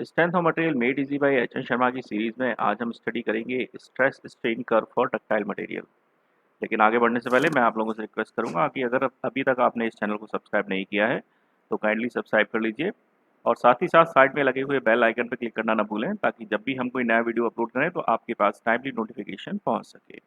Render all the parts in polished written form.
Strength of material made easy by H N. Sharma की series में आज हम स्टडी करेंगे stress strain curve for ductile material. लेकिन आगे बढ़ने से पहले मैं आप लोगों से रिक्वेस्ट करूंगा कि अगर अभी तक आपने इस चैनल को सब्सक्राइब नहीं किया है तो काइंडली सब्सक्राइब कर लीजिए और साथ ही साथ साइड में लगे हुए बेल आइकन पर क्लिक करना ना भूलें ताकि जब भी हम कोई नया वीडियो अपलोड करें तो आपके पास टाइमली नोटिफिकेशन पहुंच सके।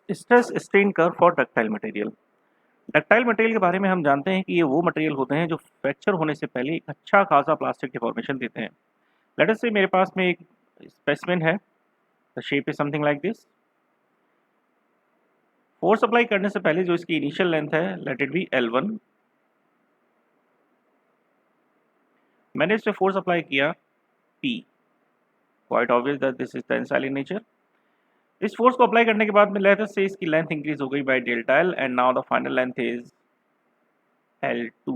Stress strain curve for ductile material. Ductile material के बारे में हम जानते हैं कि ये वो मटेरियल होते हैं जो फ्रैक्चर होने से पहले एक अच्छा खासा प्लास्टिक डिफॉर्मेशन देते हैं। लेट अस से मेरे पास में एक स्पेसिमेन है, the shape is something like this. Force apply करने से पहले जो इसकी इनिशियल लेंथ है लेट इट बी L1। मैंने इस पे फोर्स अप्लाई किया P। Quite obvious that this is tensile in nature. इस फोर्स को अप्लाई करने के बाद में लेट अस से इसकी लेंथ इंक्रीज हो गई by delta L and now the final length is L2।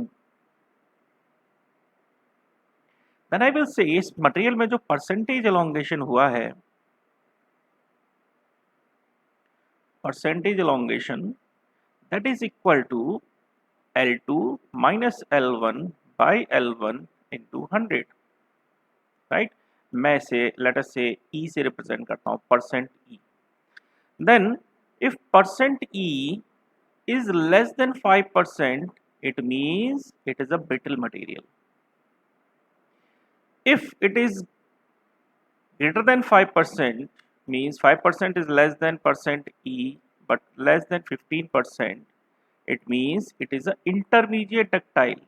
Then I will say इस मटेरियल में जो परसेंटेज एलोंगेशन हुआ है, percentage elongation that is equal to L2 minus L1 by L1 into 100, right? मैं इसे let us say E से represent करता हूँ, percent E. Then if percent E is less than 5%, it means it is a brittle material. If it is greater than 5%, means 5% is less than percent E but less than 15%, it means it is an intermediate ductile.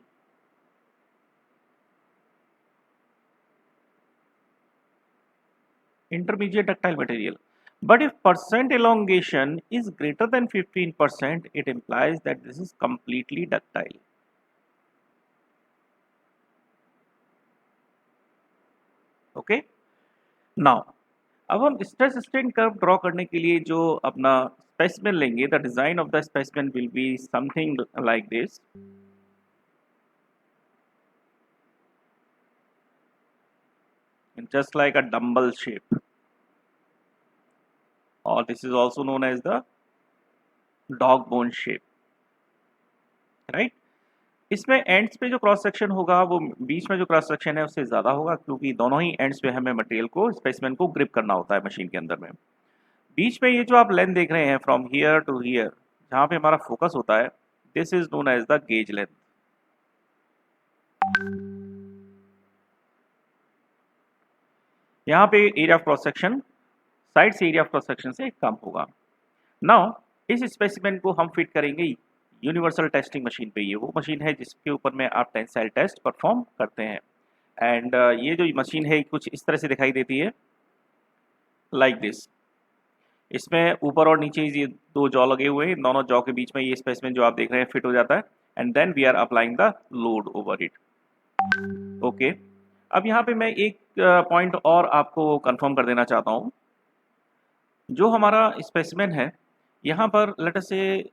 Intermediate ductile material. But if percent elongation is greater than 15%, it implies that this is completely ductile. Okay. Now, अब हम stress strain curve draw करने के लिए जो अपना specimen लेंगे, the design of the specimen will be something like this. Just like a dumbbell shape, or this is also known as the dog bone shape, right? इसमें ends पे जो cross section होगा वो बीच में जो क्रॉस सेक्शन है उससे ज़्यादा होगा क्योंकि दोनों ही एंड्स पे हमें मटेरियल को स्पेसिमेन को ग्रिप करना होता है मशीन के अंदर में। बीच में ये जो आप लेंथ देख रहे हैं फ्रॉम हियर टू हियर जहाँ पे हमारा फोकस होता है, this is known as the gauge length. यहाँ पे area of cross section side से एरिया ऑफ क्रॉस सेक्शन से कम होगा। नाउ इस स्पेसिमेन को हम फिट करेंगे यूनिवर्सल टेस्टिंग मशीन पे। ये वो मशीन है जिसके ऊपर में आप टेंसाइल टेस्ट परफॉर्म करते हैं एंड ये जो मशीन है कुछ इस तरह से दिखाई देती है लाइक दिस। इसमें ऊपर और नीचे ये दो जॉ लगे हुए हैं, दोनों जॉ के बीच में ये स्पेसिमेन जो आप देख रहे हैं फिट हो जाता है and then we are applying the load over it. Okay, अब यहाँ पे मैं एक पॉइंट और आपको कंफर्म कर देना चाहता हूँ। जो हमारा स्पेसिमेन है यहाँ पर लेट अस से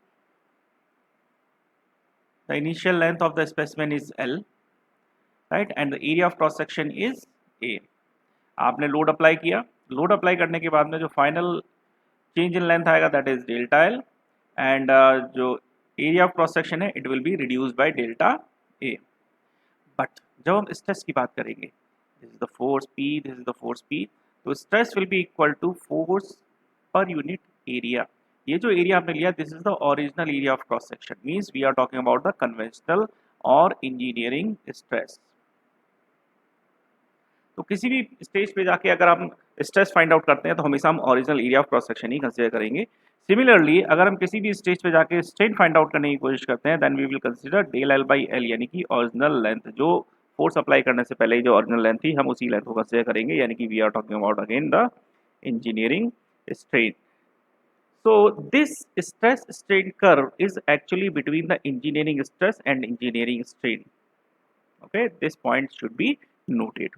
the initial length of the specimen is L, right, and the area of cross section is A। आपने लोड अप्लाई किया, लोड अप्लाई करने के बाद में जो फाइनल चेंज इन लेंथ आएगा that is delta L and जो एरिया ऑफ क्रॉस सेक्शन है it will be reduced by delta A। But जब हम स्ट्रेस की बात करेंगे, this is the force P, this is the force P, तो stress will be equal to force per unit area. ये जो area आपने लिया this is the original area of cross section, means we are talking about the conventional और engineering stress. तो किसी भी stage पे जाके अगर हम स्ट्रेस फाइंड आउट करते हैं तो हमेशा हम original area of cross section he consider करेंगे। सिमिलरली अगर हम किसी भी स्टेज पे जाके स्ट्रेन फाइंड आउट करने की कोशिश करते हैं then we will consider del L by L, यानी कि ओरिजिनल लेंथ जो फोर्स अप्लाई करने से पहले जो ओरिजिनल लेंथ थी हम उसी लेंथ को कंसीडर करेंगे, यानी कि we are talking about again the engineering strain. So this stress strain curve is actually between the engineering stress and engineering strain. Okay, this point should be noted.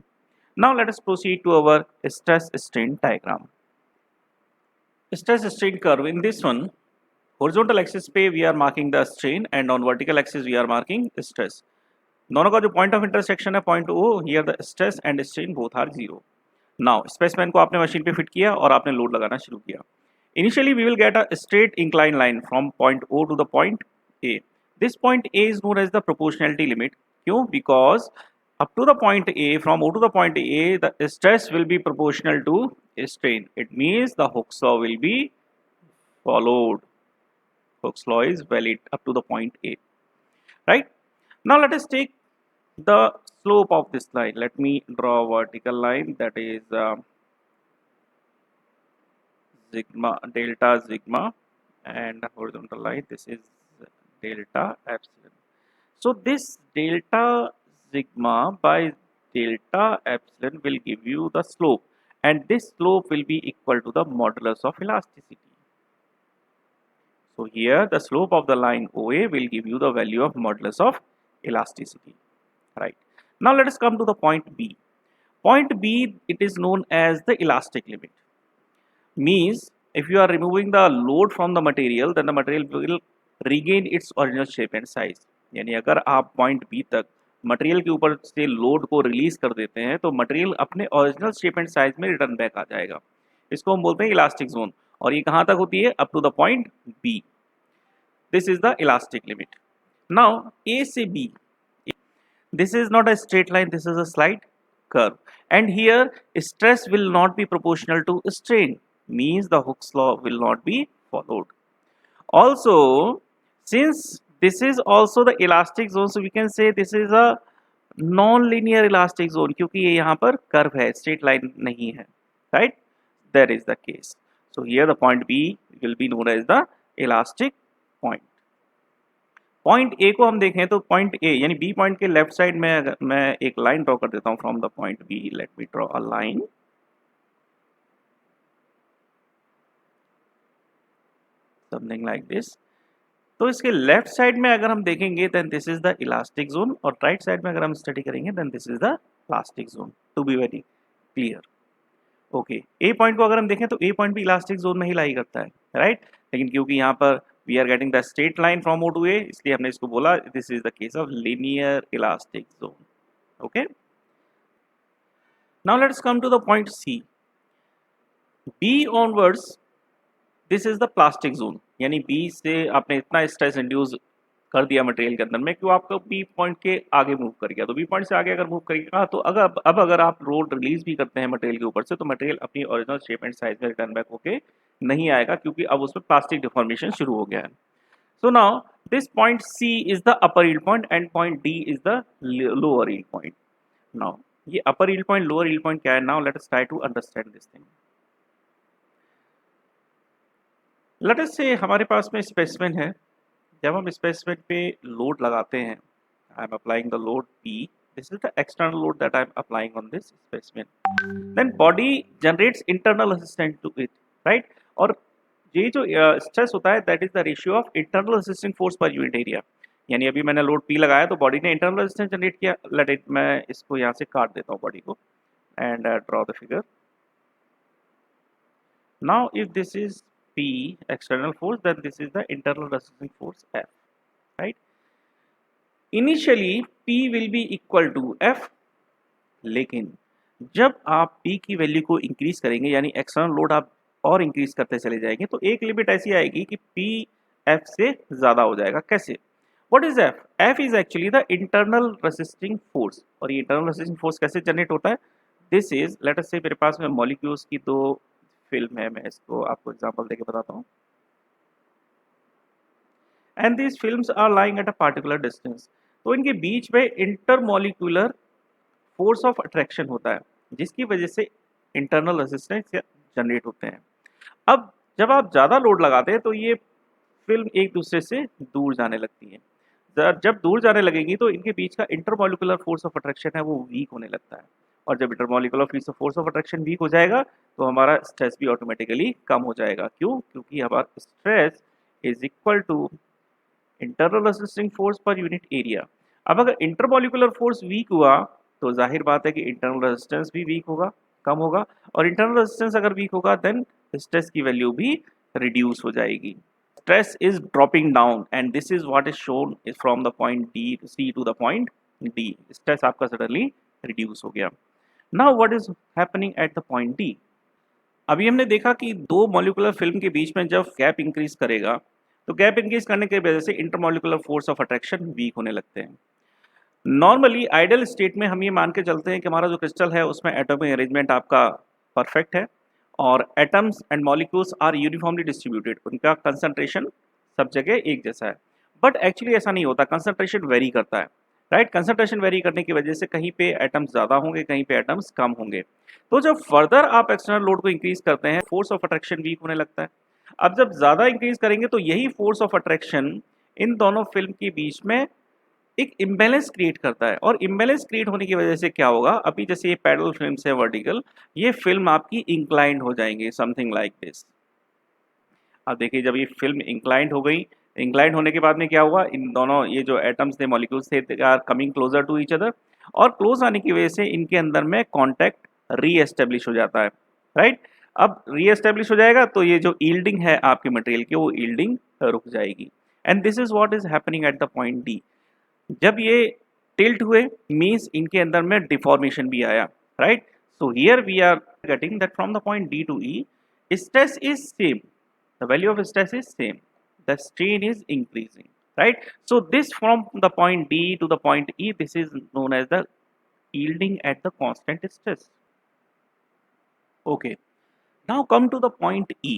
Now let us proceed to our stress strain diagram. stress strain curve. In this one, horizontal axis पे we are marking the strain and on vertical axis we are marking stress. दोनों का जो point of intersection है point O, here the stress and strain both are zero. Now specimen को आपने machine पे fit किया और आपने लोड लगाना शुरू किया. Initially we will get a straight incline line from point O to the point A. This point A is known as the proportionality limit. क्यों? Because up to the point A, from O to the point A, the stress will be proportional to strain. It means the Hooke's law will be followed. Hooke's law is valid up to the point A. Right? Now let us take the slope of this line. Let me draw a vertical line, that is sigma, delta sigma, and horizontal line, this is delta epsilon. So this delta sigma by delta epsilon will give you the slope, and this slope will be equal to the modulus of elasticity. So here the slope of the line OA will give you the value of modulus of elasticity. Right. Now let us come to the point B. Point B, it is known as the elastic limit. Means if you are removing the load from the material, then the material will regain its original shape and size. यानी अगर आप point B तक material के ऊपर से load को release कर देते हैं तो मटेरियल अपने ओरिजिनल शेप एंड साइज में रिटर्न बैक आ जाएगा. इसको हम बोलते हैं इलास्टिक जोन, और ये कहाँ तक होती है? Up to the point B. This is the elastic limit. Now A से B, this is not a straight line, this is a slight curve, and here stress will not be proportional to strain, means the Hooke's law will not be followed. Also, since this is also the elastic zone, so we can say this is a non-linear elastic zone, क्योंकि ये यहाँ पर curve है, straight line नहीं है. Right? That is the case. So here the point B will be known as the elastic point. Point A को हम देखें तो पॉइंट ए यानी बी पॉइंट के लेफ्ट साइड में मैं एक लाइन ड्रॉ कर देता हूं from the point B. Let me draw a line. Something like this. तो इसके लेफ्ट साइड में अगर हम देखेंगे then this is the elastic zone, और राइट साइड में अगर हम स्टडी करेंगे then this is the plastic zone, to be very clear. Okay, A point को अगर हम देखें तो ए पॉइंट भी इलास्टिक जोन में ही लाई करता है. राइट? लेकिन क्योंकि यहाँ पर we are getting the straight line from O to A, इसलिए हमने इसको बोला this is the case of linear elastic zone. Okay. Now let us come to the point C. B onwards, this is the plastic zone. यानी B से आपने इतना stress induce कर दिया मटेरियल के अंदर में कि वो आपको बी पॉइंट के आगे मूव कर गया. तो बी पॉइंट से आगे अगर मूव करेगा तो अगर आप लोड रिलीज भी करते हैं मटेरियल के ऊपर से तो मटेरियल अपनी ओरिजिनल शेप एंड साइज में रिटर्न बैक होके नहीं आएगा, क्योंकि अब उसमें प्लास्टिक डिफॉर्मेशन शुरू हो गया है. So now this point C is the upper yield point and point D is the lower yield point. Now ये upper yield point lower yield point क्या है? Now let us try to understand this thing. Let us say हमारे पास में specimen है. जब हम specimen पे load लगाते हैं, I am applying the load P. This is the external load that I am applying on this specimen. Then body generates internal resistance to it, right? और ये जो स्ट्रेस होता है that is the ratio of internal resisting force per unit area. यानी अभी मैंने load P लगाया तो बॉडी ने इंटरनल रेजिस्टेंस जनरेट किया. लेट इट, मैं इसको यहाँ से काट देता हूँ बॉडी को and draw the figure. Now if this is P external force, then this is the internal resisting force F, right? Initially P will be equal to F, लेकिन जब आप P की वैल्यू को इंक्रीज करेंगे यानी external load आप और increase करते चले जाएंगे तो एक लिमिट ऐसी आएगी कि P F से ज़्यादा हो जाएगा. कैसे? What is F? F is actually the internal resisting force. और ये internal resisting force कैसे जनरेट होता है? This is, let us say मेरे पास में मॉलिक्यूल्स की दो फिल्म है, मैं इसको आपको एग्जांपल देके बताता हूँ. And these films are lying at a particular distance. तो इनके बीच में इंटरमॉलिक्यूलर फोर्स ऑफ अट्रैक्शन होता है जिसकी वजह से इंटरनल रेजिस्टेंस जनरेट होते हैं. अब जब आप ज़्यादा लोड लगाते हैं तो ये फिल्म एक दूसरे से दूर जाने लगती है. जब दूर जाने लगेंगी तो इनके बीच का इंटरमॉलिक्यूलर फोर्स ऑफ अट्रैक्शन है वो वीक होने लगता है. और जब intermolecular force of attraction weak हो जाएगा तो हमारा स्ट्रेस भी ऑटोमेटिकली कम हो जाएगा. क्यों? क्योंकि हमारा stress is equal to internal resisting force per unit area. अब अगर इंटरमॉलिक्यूलर फोर्स वीक हुआ तो जाहिर बात है कि इंटरनल रेजिस्टेंस भी वीक होगा, कम होगा. और इंटरनल रेजिस्टेंस अगर वीक होगा देन स्ट्रेस की वैल्यू भी रिड्यूस हो जाएगी, stress is dropping down and this is what is shown from the point D C to the point D, stress आपका सडनली रिड्यूस हो गया। Now what is happening at the point D, अभी हमने देखा कि दो मॉलिक्यूलर फिल्म के बीच में जब गैप इंक्रीज करेगा तो गैप इंक्रीज करने की वजह से intermolecular force of attraction weak होने लगते हैं। नॉर्मली आइडियल स्टेट में हम ये मान के चलते हैं कि हमारा जो क्रिस्टल है उसमें एटॉमिक अरेंजमेंट आपका परफेक्ट है और atoms and molecules are uniformly distributed, उनका कंसंट्रेशन सब जगह एक जैसा है। बट एक्चुअली ऐसा नहीं होता, कंसंट्रेशन वेरी करता है, राइट। कंसंट्रेशन वेरी करने की वजह से कहीं पे एटम्स ज़्यादा होंगे, कहीं पे एटम्स कम होंगे। तो जब फर्दर आप एक्सटर्नल लोड को इंक्रीज करते हैं फोर्स ऑफ अट्रैक्शन वीक होने लगता है। अब जब ज़्यादा इंक्रीज करेंगे तो यही फोर्स ऑफ अट्रैक्शन इन दोनों फिल्म के बीच में एक इम्बैलेंस क्रिएट करता है और इम्बैलेंस क्रिएट होने की वजह से क्या होगा, अभी जैसे ये पैरेलल फिल्म है वर्टिकल, ये फिल्म आपकी इंक्लाइंड हो जाएंगे समथिंग लाइक दिस। अब देखिए जब ये फिल्म इंक्लाइंड हो गई, इंक्लाइंड होने के बाद में क्या हुआ, इन दोनों ये जो एटम्स थे मॉलिक्यूल्स थे they are coming closer to each other और क्लोज आने की वजह से इनके अंदर में कॉन्टैक्ट री एस्टेब्लिश हो जाता है, राइट। अब री एस्टेब्लिश हो जाएगा तो ये जो ईल्डिंग है आपके मटेरियल की वो ईल्डिंग रुक जाएगी and this is what is happening at the point D. जब ये टिल्ट हुए मीन्स इनके अंदर में डिफॉर्मेशन भी आया, right. So here we are getting that from the point D to E stress is same, the value of stress is same, the strain is increasing, right? So this from the point D to the point E, this is known as the yielding at the constant stress. Okay, now come to the point E.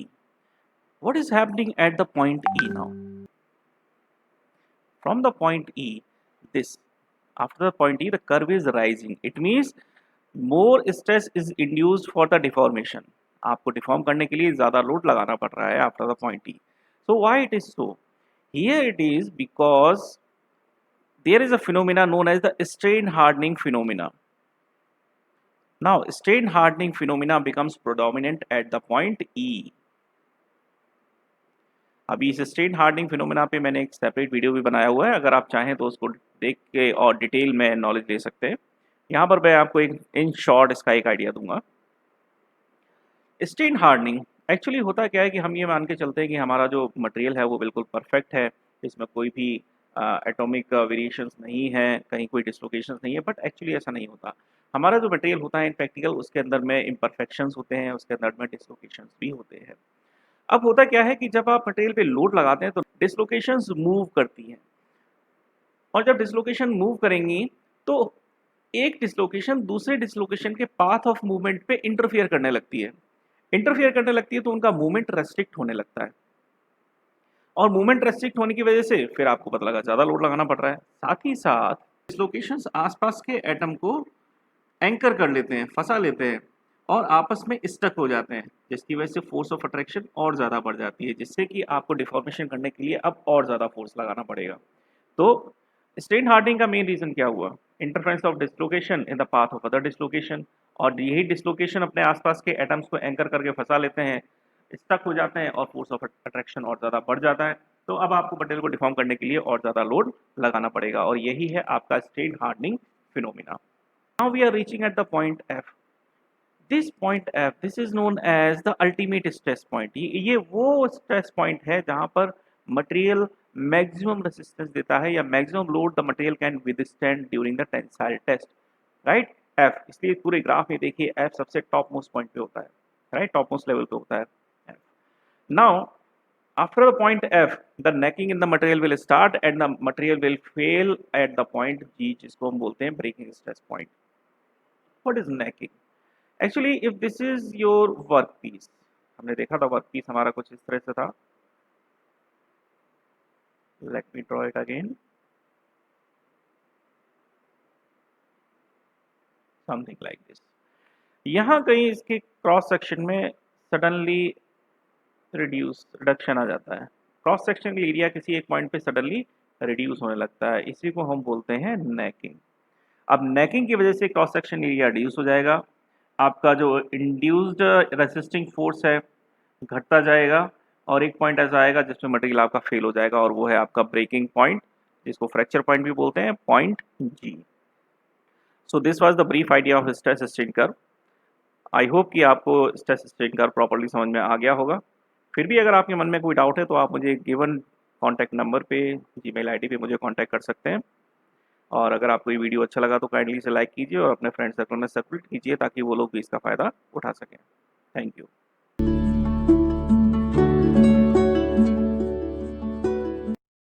What is happening at the point E now? From the point E, this after the point E the curve is rising, it means more stress is induced for the deformation, आपको deform करने के लिए ज़्यादा load लगाना पड़ रहा है after the point E. So why it is so, here it is because there is a phenomena known as the strain hardening phenomena. Now strain hardening phenomena becomes predominant at the point E. अभी इस strain hardening phenomena पे मैंने एक separate video भी बनाया हुआ है, अगर आप चाहें तो उसको देख के और डिटेल में नॉलेज ले सकते हैं। यहाँ पर मैं आपको एक इन शॉर्ट इसका एक आइडिया दूंगा। स्ट्रेन हार्डनिंग एक्चुअली होता क्या है कि हम ये मान के चलते हैं कि हमारा जो मटेरियल है वो बिल्कुल परफेक्ट है, इसमें कोई भी एटॉमिक वेरिएशंस नहीं है, कहीं कोई डिसलोकेशंस नहीं है, बट एक्चुअली ऐसा नहीं होता। हमारा जो मटेरियल होता है इन प्रैक्टिकल उसके अंदर में इम्परफेक्शंस होते हैं, उसके अंदर में डिसलोकेशंस भी होते हैं। अब होता क्या है कि जब आप मटेरियल पे लोड लगाते हैं तो डिसलोकेशंस मूव करती हैं और जब डिसलोकेशन मूव करेंगी तो एक डिसलोकेशन दूसरे डिसलोकेशन के पाथ ऑफ मूवमेंट पे इंटरफियर करने लगती है। इंटरफियर करने लगती है तो उनका मूवमेंट रेस्ट्रिक्ट होने लगता है और मूवमेंट रेस्ट्रिक्ट होने की वजह से फिर आपको पता लगा ज़्यादा लोड लगाना पड़ रहा है। साथ ही साथ डिसलोकेशंस आसपास के एटम को एंकर कर लेते हैं, फंसा लेते हैं और आपस में स्टक हो जाते हैं, जिसकी वजह से फोर्स ऑफ अट्रैक्शन और ज़्यादा बढ़ जाती है, जिससे कि आपको डिफॉर्मेशन करने के लिए अब और ज़्यादा फोर्स लगाना पड़ेगा। तो स्ट्रेन हार्डनिंग का मेन रीज़न क्या हुआ, interference of dislocation in the path of other dislocation, और यही डिसलोकेशन अपने आसपास के एटम्स को एंकर करके फंसा लेते हैं, स्टक हो जाते हैं और फोर्स ऑफ अट्रैक्शन और ज़्यादा बढ़ जाता है। तो अब आपको मटेरियल को डिफॉर्म करने के लिए और ज़्यादा लोड लगाना पड़ेगा और यही है आपका strain hardening phenomena. Now we are reaching at the point F. This point F, this is known as the ultimate stress point. ये वो स्ट्रेस पॉइंट है जहाँ पर मटेरियल मैक्सिमम रेसिस्टेंस देता है या maximum load the material can withstand during the tensile test, right. F, इसलिए पूरे ग्राफ में देखिए एफ सबसे टॉप मोस्ट पॉइंट पे होता है, राइट, टॉप मोस्ट लेवल पे होता है F. Now after the point F the necking in the material will start and the material will fail at the point G, जिसको हम बोलते हैं breaking stress point. What is necking? Actually if this is your work piece, हमने देखा था work piece हमारा कुछ इस तरह से था, late me draw it again, something like this. यहाँ कहीं इसके क्रॉस सेक्शन में सडनली रिडक्शन आ जाता है, क्रॉस सेक्शन एरिया किसी एक पॉइंट पे सडनली रिड्यूस होने लगता है, इसी को हम बोलते हैं नेकिंग। अब नेकिंग की वजह से क्रॉस सेक्शन एरिया रिड्यूस हो जाएगा, आपका जो इंड्यूस्ड रेसिस्टिंग फोर्स है घटता जाएगा और एक पॉइंट ऐसा आएगा जिसमें मटेरियल आपका फेल हो जाएगा और वो है आपका ब्रेकिंग पॉइंट, जिसको फ्रैक्चर पॉइंट भी बोलते हैं, point G. So this was the brief idea of stress strain curve. I hope कि आपको स्ट्रेस स्ट्रेन कर्व प्रॉपर्ली समझ में आ गया होगा। फिर भी अगर आपके मन में कोई डाउट है तो आप मुझे गिवन कॉन्टैक्ट नंबर पे, जीमेल आईडी पे मुझे कॉन्टैक्ट कर सकते हैं। और अगर आपको ये वीडियो अच्छा लगा तो काइंडली इसे लाइक कीजिए और अपने फ्रेंड सर्कल में सर्कुलेट कीजिए ताकि वो लोग भी इसका फ़ायदा उठा सकें। Thank you.